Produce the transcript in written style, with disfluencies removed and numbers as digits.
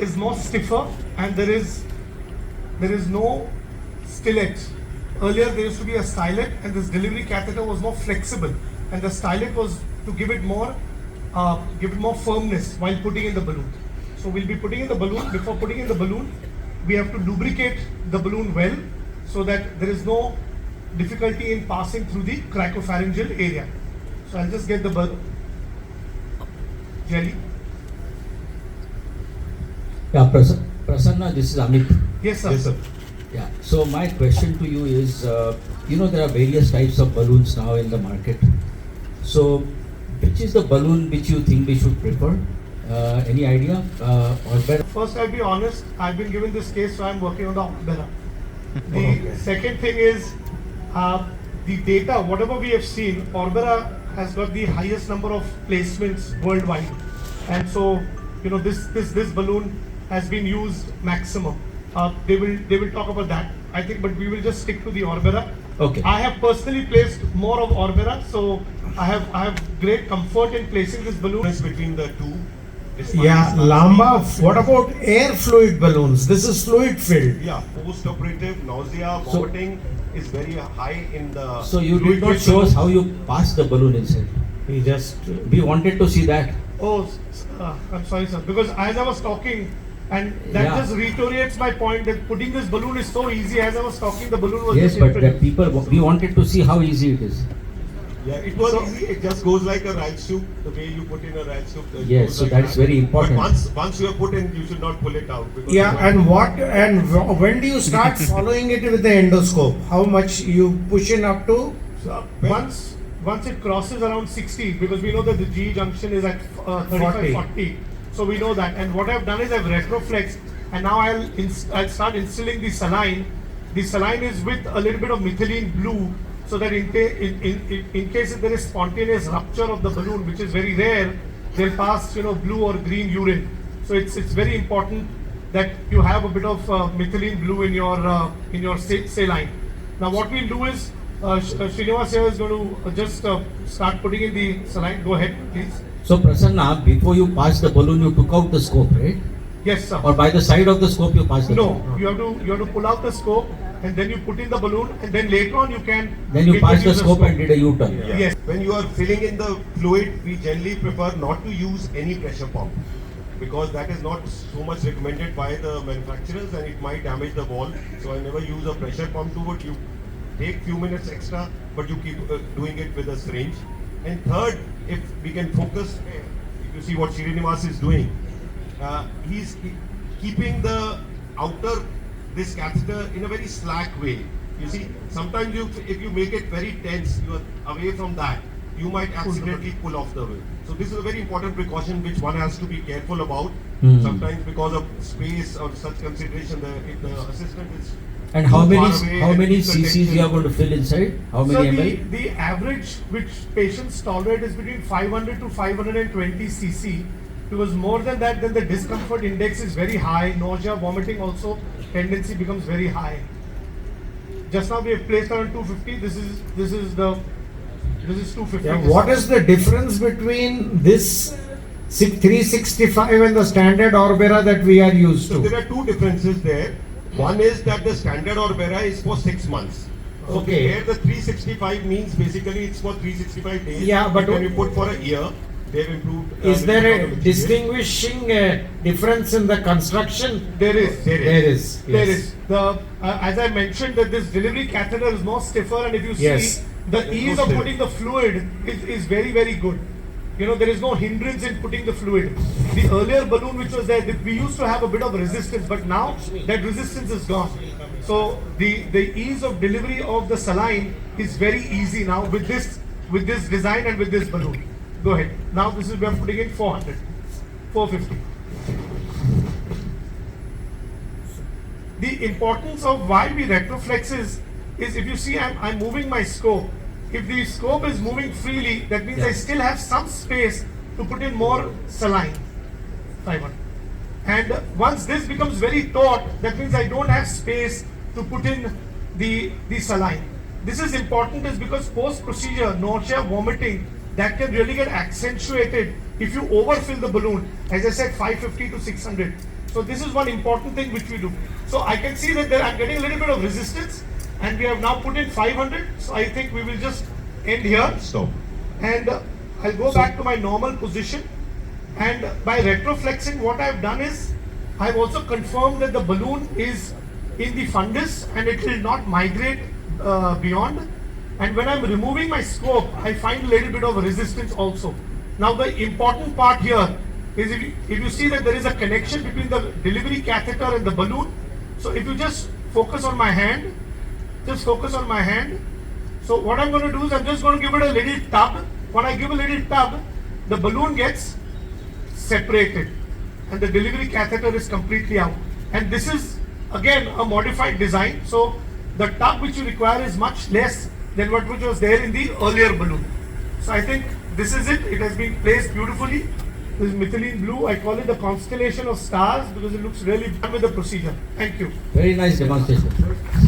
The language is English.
is more stiffer and there is no stylet. Earlier there used to be a stylet and this delivery catheter was more flexible and the stylet was to give it more firmness while putting in the balloon. So we'll be putting in the balloon. Before putting in the balloon, we have to lubricate the balloon well so that there is no difficulty in passing through the cricopharyngeal area. So I'll just get the jelly. Yeah, Prasanna, this is Amit. Yes, sir. Yes, sir. Yeah. So my question to you is, there are various types of balloons now in the market. So, which is the balloon which you think we should prefer? Any idea? Or better? First, I'll be honest. I've been given this case, so I'm working on the Orbera. The second thing is the data. Whatever we have seen, Orbera has got the highest number of placements worldwide, and so this balloon has been used maximum. They will talk about that, I think, but we will just stick to the Orbera. Okay. I have personally placed more of Orbera, so I have great comfort in placing this balloon. Between the two. Yeah, Lamba, what about air fluid balloons? This is fluid filled. Yeah, post-operative nausea, So- vomiting is very high in the. So you did fluid not filled show us balloons. how you passed the balloon inside. We just We wanted to see that. Oh, I'm sorry, sir. Because as I was talking, and that Yeah. just reiterates my point that putting this balloon is so easy. As I was talking, the balloon was Yes, just but the infinite. people, we wanted to see how easy it is. Yeah, it was So- easy. It just goes like a rice soup. The way you put in a rice soup. it Yes, goes so like that is very important. But once you have put in, you should not pull it out. Because yeah, you and when do you start following it with the endoscope? How much you push in up to? So, once it crosses around 60, because we know that the G junction is at 35, 40. So we know that. And what I've done is I've retroflexed, and now I'll start instilling the saline. The saline is with a little bit of methylene blue, so that in case if there is spontaneous rupture of the balloon, which is very rare, they'll pass blue or green urine. So it's very important that you have a bit of methylene blue in your saline. Now what we'll do is Srinivas here is going to just start putting in the saline. Go ahead, please. So Prasanna, before you passed the balloon, you took out the scope, right? Yes, sir. Or by the side of the scope you passed the No, balloon? you have to pull out the scope and then you put in the balloon and then later on you can. Then you passed the use scope and did a U-turn. Yeah. Yes. When you are filling in the fluid, we generally prefer not to use any pressure pump because that is not so much recommended by the manufacturers and it might damage the wall. So I never use a pressure pump to it. You take few minutes extra, but you keep doing it with a syringe. And third, if we can focus, if you see what Srinivas is doing, he's keeping the outer this catheter in a very slack way. You see, sometimes if you make it very tense, you are away from that, you might accidentally pull off the way. So this is a very important precaution which one has to be careful about. Sometimes because of space or such consideration, if the assistant is And how too many far away how and many needs cc's attention. you are going to fill inside? How So many ml? the average which patients tolerate is between 500 to 520 cc. Because more than that, then the discomfort index is very high. Nausea, vomiting also tendency becomes very high. Just now we have placed around 250. This is 250. Yeah, what is the difference between this 365 and the standard Orbera that we are used So to? there are two differences there. One is that the standard Orbera is for 6 months. So Okay. here the 365 means basically it's for 365 days. Yeah, but when you put for a year, they've improved. Is there little a bit of the distinguishing difference in the construction? There is. There is. There yes. is. As I mentioned, that this delivery catheter is more stiffer, and if you Yes. see, the There's ease no of slip. putting the fluid is very, very good. There is no hindrance in putting the fluid. The earlier balloon which was there, we used to have a bit of resistance, but now that resistance is gone. So the ease of delivery of the saline is very easy now with this design and with this balloon. Go ahead. Now this is we are putting in 400, 450. The importance of why we retroflex is if you see I'm moving my scope. If the scope is moving freely, that means I still have some space to put in more saline. 500. And once this becomes very taut, that means I don't have space to put in the saline. This is important is because post-procedure, nausea, vomiting, that can really get accentuated if you overfill the balloon. As I said, 550 to 600. So this is one important thing which we do. So I can see that I'm getting a little bit of resistance, and we have now put in 500. So I think we will just end here. Stop. And I'll go back to my normal position. And by retroflexing, what I've done is I've also confirmed that the balloon is in the fundus and it will not migrate beyond. And when I'm removing my scope, I find a little bit of resistance also. Now the important part here is if you see that there is a connection between the delivery catheter and the balloon. So if you just focus on my hand, just focus on my hand. So what I'm going to do is I'm just going to give it a little tug. When I give a little tug, the balloon gets separated and the delivery catheter is completely out. And this is again a modified design. So the tug which you require is much less than what which was there in the earlier balloon. So I think this is it. It has been placed beautifully. This is methylene blue. I call it the constellation of stars because it looks really done with the procedure. Thank you. Very nice demonstration.